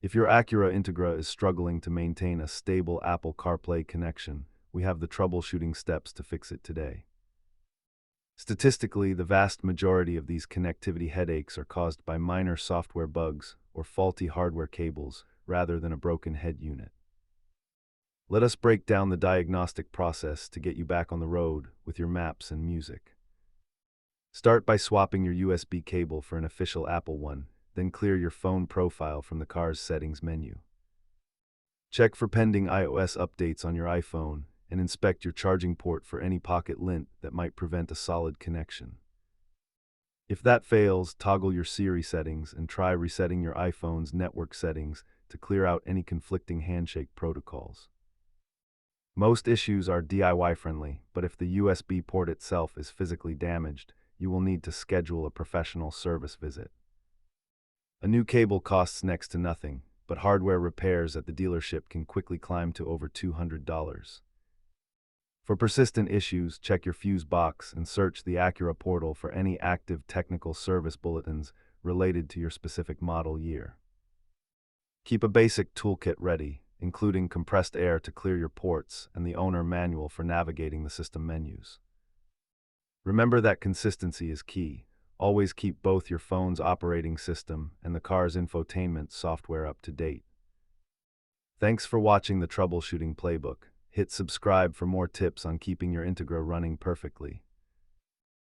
If your Acura Integra is struggling to maintain a stable Apple CarPlay connection, we have the troubleshooting steps to fix it today. Statistically, the vast majority of these connectivity headaches are caused by minor software bugs or faulty hardware cables rather than a broken head unit. Let us break down the diagnostic process to get you back on the road with your maps and music. Start by swapping your USB cable for an official Apple one, then clear your phone profile from the car's settings menu. Check for pending iOS updates on your iPhone and inspect your charging port for any pocket lint that might prevent a solid connection. If that fails, toggle your Siri settings and try resetting your iPhone's network settings to clear out any conflicting handshake protocols. Most issues are DIY friendly, but if the USB port itself is physically damaged, you will need to schedule a professional service visit. A new cable costs next to nothing, but hardware repairs at the dealership can quickly climb to over $200. For persistent issues, check your fuse box and search the Acura portal for any active technical service bulletins related to your specific model year. Keep a basic toolkit ready, including compressed air to clear your ports and the owner manual for navigating the system menus. Remember that consistency is key. Always keep both your phone's operating system and the car's infotainment software up to date. Thanks for watching the Troubleshooting Playbook. Hit subscribe for more tips on keeping your Integra running perfectly.